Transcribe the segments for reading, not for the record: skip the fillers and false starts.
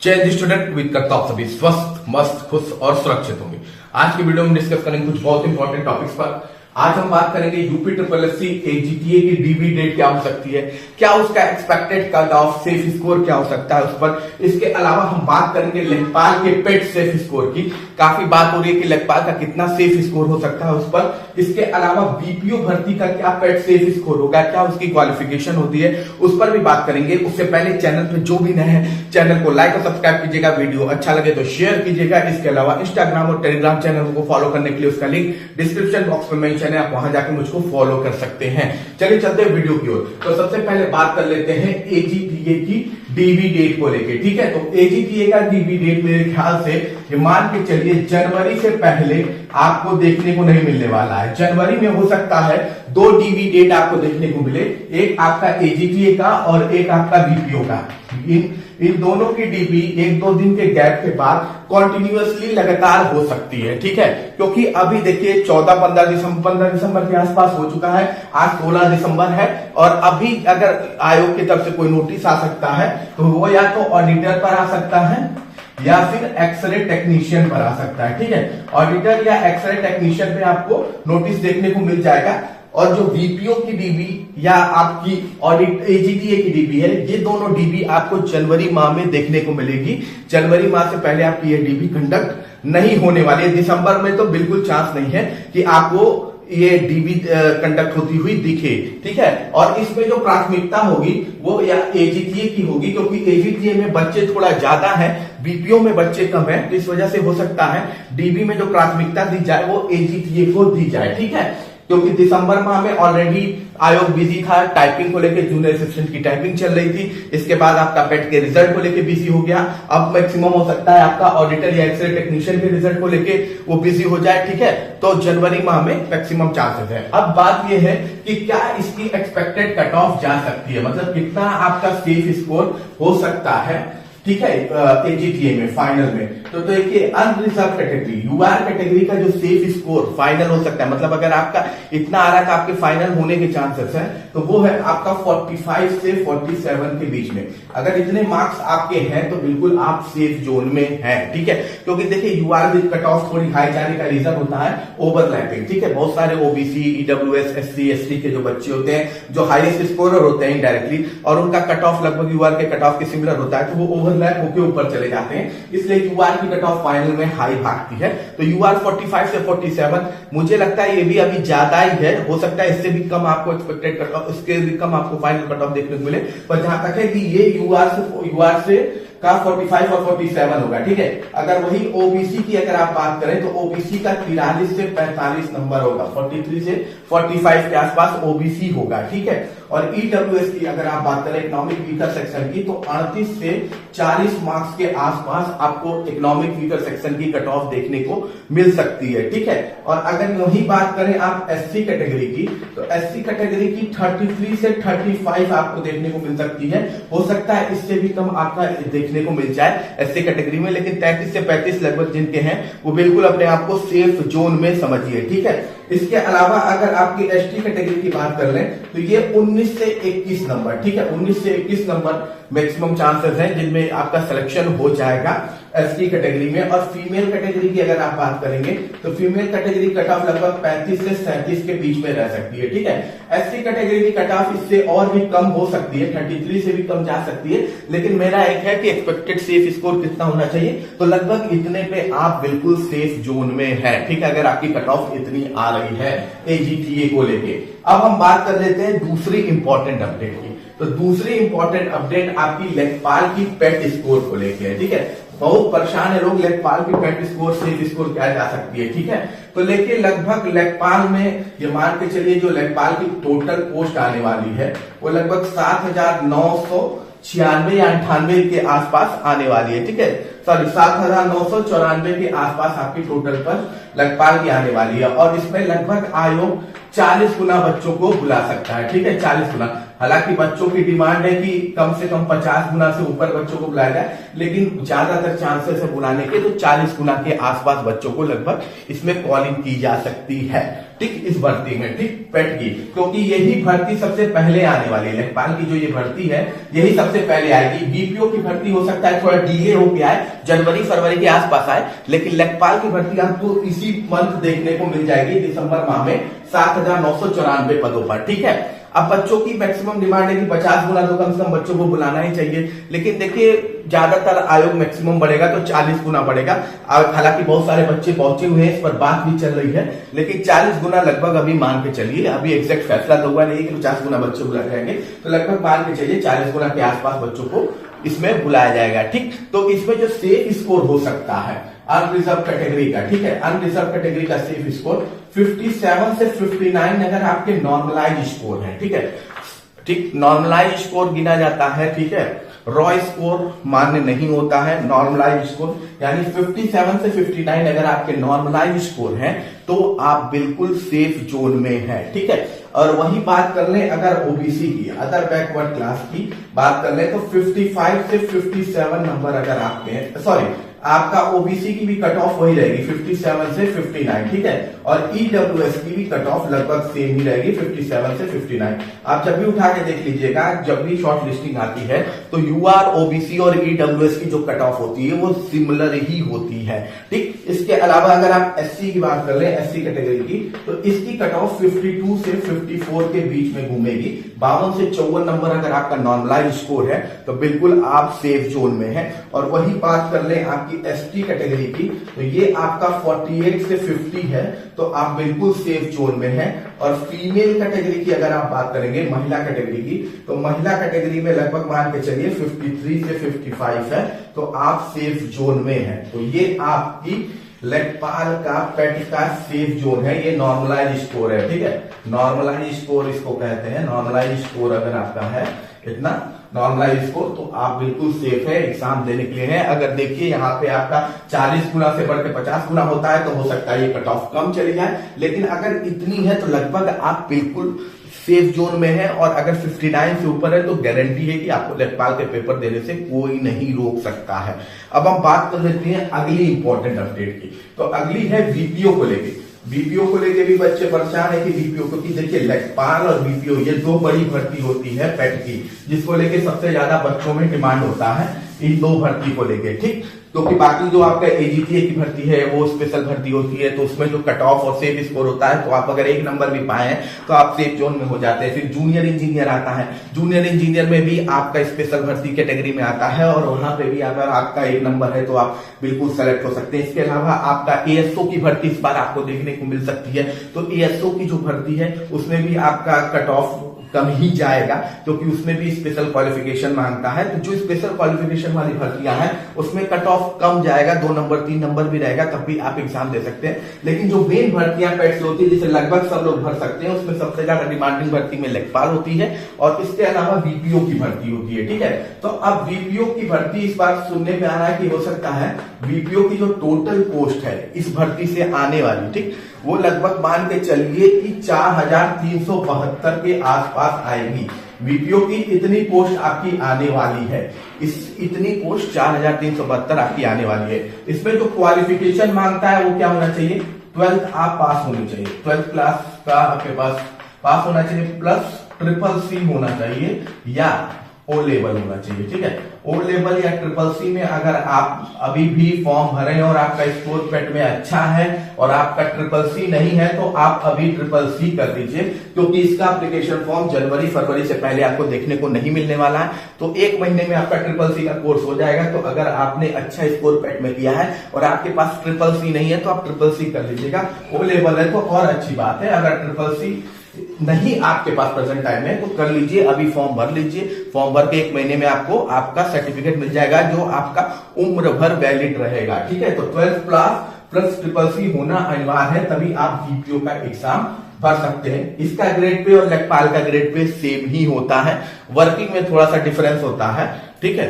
जय स्टूडेंट, उम्मीद करता हूं सभी स्वस्थ, मस्त, खुश और सुरक्षित होंगे। आज की वीडियो में डिस्कस करेंगे कुछ बहुत इंपॉर्टेंट टॉपिक्स पर। आज हम बात करेंगे यूपी SSC एजीटीए की डीबी डेट क्या हो सकती है, क्या उसका expected cut off safe score क्या हो सकता है उस पर। इसके अलावा हम बात करेंगे लेखपाल के पेट सेफ स्कोर की। काफी बात हो रही है कि लेखपाल का कितना सेफ स्कोर हो सकता है उस पर। इसके अलावा बीपीओ भर्ती का क्या पेट सेफ स्कोर होगा, क्या उसकी क्वालिफिकेशन होती है, उस पर भी बात करेंगे। उससे पहले चैनल पे जो भी नए हैं चैनल को लाइक और सब्सक्राइब कीजिएगा, वीडियो अच्छा लगे तो शेयर कीजिएगा। इसके अलावा इंस्टाग्राम और टेलीग्राम चैनल को फॉलो करने के लिए उसका लिंक डिस्क्रिप्शन बॉक्स में मेंशन है, आप वहां जाकर मुझको फॉलो कर सकते हैं। चलिए चलते हैं वीडियो की ओर। तो सबसे पहले बात कर लेते हैं एजीटीए की डीबी डेट को लेके, ठीक है। तो एजीटीए का डीबी डेट मेरे ख्याल से मान के चलिए जनवरी से पहले आपको देखने को नहीं मिलने वाला है। जनवरी में हो सकता है दो डीबी डेट आपको देखने को मिले, एक आपका एजीटीए का और एक आपका बीपीओ का। इन दोनों की डीबी एक दो दिन के गैप के बाद कॉन्टिन्यूअसली लगातार हो सकती है, ठीक है। क्योंकि अभी देखिए 15 दिसंबर के आसपास हो चुका है, आज 16 दिसंबर है। और अभी अगर आयोग की तरफ से कोई नोटिस आ सकता है तो वो या तो ऑडिटर पर आ सकता है या फिर एक्सरे टेक्नीशियन पर आ सकता है, ठीक है। ऑडिटर या एक्सरे टेक्नीशियन पे आपको नोटिस देखने को मिल जाएगा। और जो बीपीओ की डीबी या आपकी ऑडिट एजीटीए की डीबी है, ये दोनों डीबी आपको जनवरी माह में देखने को मिलेगी। जनवरी माह से पहले आपकी ये डीबी कंडक्ट नहीं होने वाली है। दिसंबर में तो बिल्कुल चांस नहीं है कि आपको ये डीबी कंडक्ट होती हुई दिखे, ठीक है। और इसमें जो प्राथमिकता होगी वो या एजीटीए की होगी, क्योंकि एजीटीए में बच्चे थोड़ा ज्यादा हैं, बीपीओ में बच्चे कम हैं। तो इस वजह से हो सकता है डीबी में जो प्राथमिकता दी जाए वो एजीटीए को दी जाए, ठीक है। क्योंकि दिसंबर माह में ऑलरेडी आयोग बिजी था, टाइपिंग को लेकर जूनियर असिस्टेंट की टाइपिंग चल रही थी। इसके बाद आपका पेट के रिजल्ट को लेकर बिजी हो गया। अब मैक्सिमम हो सकता है आपका ऑडिटर या एक्सरे टेक्नीशियन के रिजल्ट को लेके वो बिजी हो जाए, ठीक है। तो जनवरी माह में मैक्सिमम चांसेस है। अब बात ये है कि क्या इसकी एक्सपेक्टेड कट ऑफ जा सकती है, मतलब कितना आपका सेफ स्कोर हो सकता है, ठीक है, एजीटीए में फाइनल में। तो देखिए अनरिजर्व कैटेगरी, यूआर कैटेगरी का जो सेफ स्कोर फाइनल हो सकता है, मतलब अगर आपका इतना आ रहा है आपके फाइनल होने के चांसेस हैं, तो वो है आपका 45 से 47 के बीच में। अगर इतने मार्क्स आपके हैं तो बिल्कुल आप सेफ जोन में हैं, ठीक है। क्योंकि देखिए यूआर में कट ऑफ थोड़ी हाई जाने का रीजन होता है ओवरलैपिंग, ठीक है। बहुत सारे ओबीसी, ईडब्ल्यूएस, एससी, एसटी के जो बच्चे होते हैं जो हाईएस्ट स्कोरर होते हैं इनडायरेक्टली, और उनका कट ऑफ लगभग यूआर के कट ऑफ के सिमिलर होता है, तो वो ओवरलैप होकर ऊपर चले जाते हैं। इसलिए यूआर की कट ऑफ फाइनल में हाई भागती है। तो यूआर 45 से 47 मुझे लगता है ये भी अभी ज्यादा ही है। हो सकता है इससे भी कम आपको एक्सपेक्टेड कट ऑफ, इसके भी कम आपको फाइनल कट ऑफ देखने को मिले। पर जहां तक है कि ये यूआर से का 45 और 47 होगा, ठीक है। अगर वही ओबीसी की अगर आप बात करें तो ओबीसी का 43 से 45 नंबर होगा, 43 से 45 के आसपास ओबीसी होगा, ठीक है। और ईडब्ल्यूएस की अगर आप बात करें इकोनॉमिक वीकर सेक्शन की, तो 38 से 40 मार्क्स के आसपास आपको इकोनॉमिक वीकर सेक्शन की कट ऑफ देखने को मिल सकती है, ठीक है। और अगर वही बात करें आप एससी कैटेगरी की, तो एससी कैटेगरी की 33 से 35 आपको देखने को मिल सकती है। हो सकता है इससे भी कम आपका देखने को मिल जाए एससी कैटेगरी में, लेकिन 33 से 35 लगभग जिनके हैं वो बिल्कुल अपने आप को सेफ जोन में समझिए, ठीक है। इसके अलावा अगर आपकी एसटी कैटेगरी की बात कर लें तो ये 19 से 21 नंबर, ठीक है। 19 से 21 नंबर मैक्सिमम चांसेस हैं जिनमें आपका सिलेक्शन हो जाएगा एसटी कैटेगरी में। और फीमेल कैटेगरी की अगर आप बात करेंगे तो फीमेल कैटेगरी कट ऑफ लगभग 35 से 37 के बीच में रह सकती है, ठीक है। एससी कैटेगरी की कट ऑफ इससे और भी कम हो सकती है, 33 से भी कम जा सकती है। लेकिन मेरा एक है कि एक्सपेक्टेड सेफ स्कोर कितना होना चाहिए, तो लगभग इतने पे आप बिल्कुल सेफ जोन में है, ठीक है, अगर आपकी कट ऑफ इतनी आ रही है एजीटीए को लेके। अब हम बात कर लेते हैं दूसरी इंपॉर्टेंट अपडेट की। तो दूसरी इंपॉर्टेंट अपडेट आपकी लेखपाल की पेट स्कोर को लेके है, ठीक है। बहुत परेशान है लोग, लेखपाल की पेट स्कोर सेफ स्कोर क्या जा सकती है, ठीक है। तो लेकिन लगभग लेखपाल में ये मान के चलिए जो लेखपाल की टोटल पोस्ट आने वाली है वो लगभग 7,996 या 98 के आसपास आने वाली है, ठीक है। सॉरी 7,994 के आसपास आपकी टोटल पर लेखपाल की आने वाली है। और इसमें लगभग आयोग 40 गुना बच्चों को बुला सकता है, ठीक है, 40 गुना। हालांकि बच्चों की डिमांड है कि कम से कम 50 गुना से ऊपर बच्चों को बुलाया जाए, लेकिन ज्यादातर चांसेस है बुलाने के, तो 40 गुना के आसपास बच्चों को लगभग इसमें कॉलिंग की जा सकती है। ठीक, इस भर्ती में, ठीक, पेट की, क्योंकि यही भर्ती सबसे पहले आने वाली है। लेखपाल की जो ये भर्ती है यही सबसे पहले आएगी। बीपीओ की भर्ती हो सकता है थोड़ा डिले हो गया है, जनवरी फरवरी के आसपास आए, लेकिन लेखपाल की भर्ती आपको इसी मंथ देखने को मिल जाएगी, दिसंबर माह में 7,994 पदों पर, ठीक है। अब बच्चों की मैक्सिमम डिमांड है कि 50 गुना तो कम से कम बच्चों को बुलाना ही चाहिए, लेकिन देखिए ज्यादातर आयोग मैक्सिमम बढ़ेगा तो 40 गुना बढ़ेगा। हालांकि बहुत सारे बच्चे पहुंचे हुए हैं, इस पर बात भी चल रही है, लेकिन 40 गुना लगभग अभी मान के चलिए, अभी एग्जैक्ट फैसला तो हुआ नहीं कि 50 गुना बच्चे बुलाए जाएंगे, तो लगभग मान के चलिए 40 गुना के आसपास बच्चों को इसमें बुलाया जाएगा, ठीक। तो इसमें जो सेफ स्कोर हो सकता है अनरिजर्व कैटेगरी का, ठीक है, अनरिजर्व कैटेगरी का सेफ स्कोर 57 से 59 अगर आपके नॉर्मलाइज स्कोर है, ठीक है, ठीक, नॉर्मलाइज स्कोर गिना जाता है, ठीक है, रॉ स्कोर मान्य नहीं होता है। नॉर्मलाइज स्कोर यानी 57 से 59 अगर आपके नॉर्मलाइज स्कोर हैं तो आप बिल्कुल सेफ जोन में हैं, ठीक है। और वही बात कर लें अगर ओबीसी की, अदर बैकवर्ड क्लास की बात कर लें तो 55 से 57 नंबर अगर आपके हैं, सॉरी आपका ओबीसी की भी कट ऑफ वही रहेगी 57 से 59, ठीक है, और ईडब्ल्यूएस की भी कट ऑफ लगभग सेम ही रहेगी 57 से 59। आप जब भी उठा के देख लीजिएगा, जब भी शॉर्ट लिस्टिंग आती है तो यूआर, ओबीसी और ईडब्ल्यूएस की जो कट ऑफ होती है वो सिमिलर ही होती है, ठीक। इसके अलावा अगर आप एससी की बात कर ले, एससी कैटेगरी की, तो इसकी कट ऑफ 52 से 54 के बीच में घूमेगी। 52 से 54 नंबर अगर आपका नॉर्मलाइज स्कोर है तो बिल्कुल आप सेफ जोन में है। और वही बात कर ले आपकी एसटी कैटेगरी की, तो ये आपका 48 से 50 है, तो आप बिल्कुल सेफ जोन में हैं। और फीमेल कैटेगरी की अगर आप बात करेंगे, महिला कैटेगरी की, तो महिला कैटेगरी में लगभग मान के चलिए 53 से 55 है, तो आप सेफ जोन में हैं। तो ये आपकी लेखपाल का पेट का सेफ जोन है, ये नॉर्मलाइज स्कोर है, ठीक है, नॉर्मलाइज स्कोर इसको कहते हैं। नॉर्मलाइज स्कोर अगर आपका है इतना नॉर्मलाइज स्कोर, तो आप बिल्कुल सेफ है, एग्जाम देने के लिए है। अगर देखिए यहाँ पे आपका 40 गुना से बढ़ के 50 गुना होता है तो हो सकता है ये कट ऑफ कम चली जाए, लेकिन अगर इतनी है तो लगभग आप बिल्कुल सेफ जोन में है। और अगर 59 से ऊपर है तो गारंटी है कि आपको लेखपाल के पेपर देने से कोई नहीं रोक सकता है। अब हम बात कर लेते हैं अगली इंपॉर्टेंट अपडेट की, तो अगली है बीपीओ को लेके। बीपीओ को लेके भी बच्चे परेशान है कि बीपीओ, क्योंकि देखिए लेखपाल और बीपीओ ये दो बड़ी भर्ती होती है पेट की, जिसको लेके सबसे ज्यादा बच्चों में डिमांड होता है इन दो भर्ती को लेके, ठीक। क्योंकि बाकी जो आपका एजीटीए की भर्ती है वो स्पेशल भर्ती होती है, तो उसमें जो कट ऑफ और सेफ स्कोर होता है, तो आप अगर एक नंबर भी पाए तो आप सेफ जोन में हो जाते हैं। फिर जूनियर इंजीनियर आता है, जूनियर इंजीनियर में भी आपका स्पेशल भर्ती कैटेगरी में आता है, और वहां पे भी अगर आपका एक नंबर है तो आप बिल्कुल सेलेक्ट हो सकते हैं। इसके अलावा आपका एएसओ की भर्ती इस बार आपको देखने को मिल सकती है, तो एएसओ की जो भर्ती है उसमें भी आपका कट ऑफ कम ही जाएगा, क्योंकि उसमें भी स्पेशल क्वालिफिकेशन मांगता है। तो जो स्पेशल क्वालिफिकेशन वाली भर्तियां हैं उसमें कट ऑफ कम जाएगा, 2 नंबर 3 नंबर भी रहेगा, तब भी आप एग्जाम दे सकते हैं। लेकिन जो मेन भर्तियां पेट से होती है, जिसे लगभग सब लोग भर सकते हैं, उसमें सबसे ज्यादा डिमांडिंग भर्ती में लेखपाल होती है, और इसके अलावा बीपीओ की भर्ती होती है, ठीक है। तो अब बीपीओ की भर्ती इस बार सुनने में आ रहा है कि हो सकता है बीपीओ की जो टोटल पोस्ट है इस भर्ती से आने वाली, ठीक, वो लगभग मान के चलिए कि 4372 के आसपास आएगी। बीपीओ की इतनी पोस्ट आपकी आने वाली है, इतनी पोस्ट 4372 आपकी आने वाली है। इसमें जो क्वालिफिकेशन मांगता है वो क्या होना चाहिए, 12th आप पास होनी चाहिए, 12th क्लास का आपके पास होना चाहिए, प्लस CCC होना चाहिए या ओ लेवल होना चाहिए, ठीक है। ओ लेवल या CCC में अगर आप अभी भी फॉर्म भरें और आपका स्कोर पेट में अच्छा है और आपका CCC नहीं है तो आप अभी CCC कर दीजिए, क्योंकि इसका एप्लीकेशन फॉर्म जनवरी फरवरी से पहले आपको देखने को नहीं मिलने वाला है। तो 1 महीने में आपका CCC का कोर्स हो जाएगा। तो अगर आपने अच्छा स्कोर पेट में किया है और आपके पास CCC नहीं है तो आप CCC कर लीजिएगा। ओ लेवल है तो और अच्छी बात है, अगर CCC नहीं आपके पास प्रेजेंट टाइम में तो कर लीजिए, अभी फॉर्म भर लीजिए। फॉर्म भर के 1 महीने में आपको आपका सर्टिफिकेट मिल जाएगा जो आपका उम्र भर वैलिड रहेगा, ठीक है। तो 12th क्लास प्लस CCC होना अनिवार्य है, तभी आप बीपीओ का एग्जाम भर सकते हैं। इसका ग्रेड पे और लेखपाल का ग्रेड पे सेम ही होता है, वर्किंग में थोड़ा सा डिफरेंस होता है, ठीक है,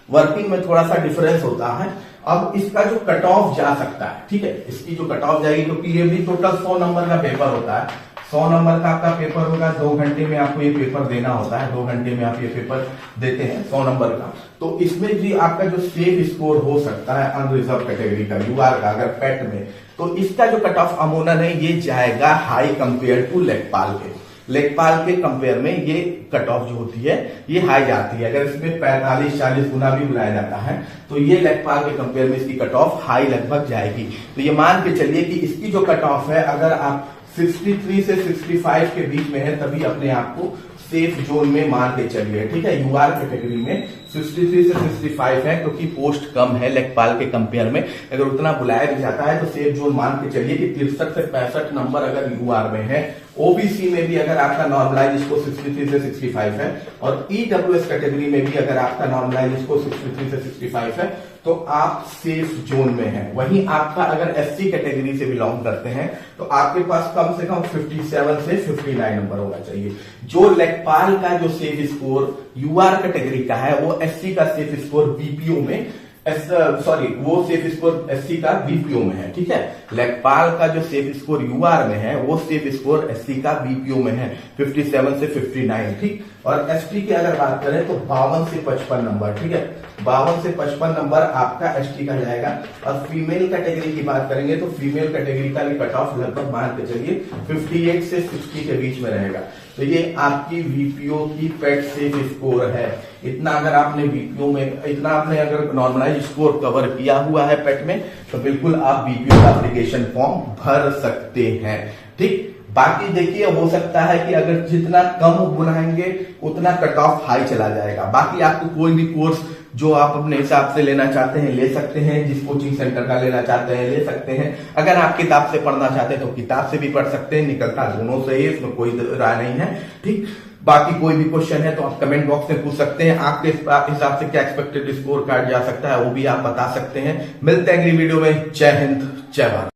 वर्किंग में थोड़ा सा डिफरेंस होता है। अब इसका जो कट ऑफ जा सकता है, ठीक है, इसकी जो कट ऑफ जाएगी, क्योंकि ये भी टोटल 100 नंबर का पेपर होता है, 100 नंबर का आपका पेपर होगा, 2 घंटे में आपको ये पेपर देना होता है, 2 घंटे में आप ये पेपर देते हैं 100 नंबर का। तो इसमें भी आपका जो सेफ स्कोर हो सकता है अनरिजर्व कैटेगरी का, यूआर का, अगर पेट में, तो इसका जो कट ऑफ अमोनन है ये जाएगा हाई कंपेयर टू लेखपाल के। लेखपाल के कंपेयर में ये कट ऑफ जो होती है ये हाई जाती है। अगर इसमें 45-40 गुना भी बुलाया जाता है तो ये लेखपाल के कंपेयर में इसकी कट ऑफ हाई लगभग जाएगी। तो ये मान के चलिए कि इसकी जो कट ऑफ है, अगर आप 63 से 65 के बीच में है तभी अपने आप को सेफ जोन में मान के चलिए, ठीक है। यूआर कैटेगरी में 63 से 65 है क्योंकि पोस्ट कम है लेखपाल के कंपेयर में, अगर उतना बुलाया भी जाता है तो सेफ जोन मान के चलिए कि 63 से 65 नंबर अगर यूआर में है। ओबीसी में भी अगर आपका नॉर्मलाइज इसको 63 से 65 है और ईडब्ल्यूएस कैटेगरी में भी अगर आपका नॉर्मलाइज इसको 63 से 65 है तो आप सेफ जोन में हैं। वहीं आपका अगर एससी कैटेगरी से बिलोंग करते हैं तो आपके पास कम से कम 57 से 59 नंबर होना चाहिए। जो लेखपाल का जो सेफ स्कोर यूआर कैटेगरी का है वो एससी का सेफ स्कोर बीपीओ में वो सेफ स्कोर एससी का बीपीओ में है, ठीक है। लेखपाल का जो सेफ स्कोर यूआर में है वो सेफ स्कोर एससी का बीपीओ में है 57 से 59, ठीक। और एसटी की अगर बात करें तो 52 से 55 नंबर, ठीक है। 52 से 55 नंबर आपका एसटी का जाएगा। और फीमेल कैटेगरी की बात करेंगे तो फीमेल कैटेगरी का भी कट ऑफ लगभग मान के चलिए 58 से 60 के बीच में रहेगा। तो ये आपकी वीपीओ की पेट सेफ स्कोर है। इतना अगर आपने वीपीओ में, इतना आपने अगर नॉर्मलाइज स्कोर कवर किया हुआ है पेट में तो बिल्कुल आप बीपीओ का एप्लीकेशन फॉर्म भर सकते हैं, ठीक। बाकी देखिए हो सकता है कि अगर जितना कम बुलाएंगे उतना कट ऑफ हाई चला जाएगा। बाकी आपको कोई भी कोर्स जो आप अपने हिसाब से लेना चाहते हैं ले सकते हैं, जिस कोचिंग सेंटर का लेना चाहते हैं ले सकते हैं। अगर आप किताब से पढ़ना चाहते हैं तो किताब से भी पढ़ सकते हैं, निकलता दोनों से ही, इसमें कोई राय नहीं है, ठीक। बाकी कोई भी क्वेश्चन है तो आप कमेंट बॉक्स में पूछ सकते हैं। आपके हिसाब से क्या एक्सपेक्टेड स्कोर कार्ड जा सकता है वो भी आप बता सकते हैं। मिलते हैं अगली वीडियो में। जय हिंद, जय भारत।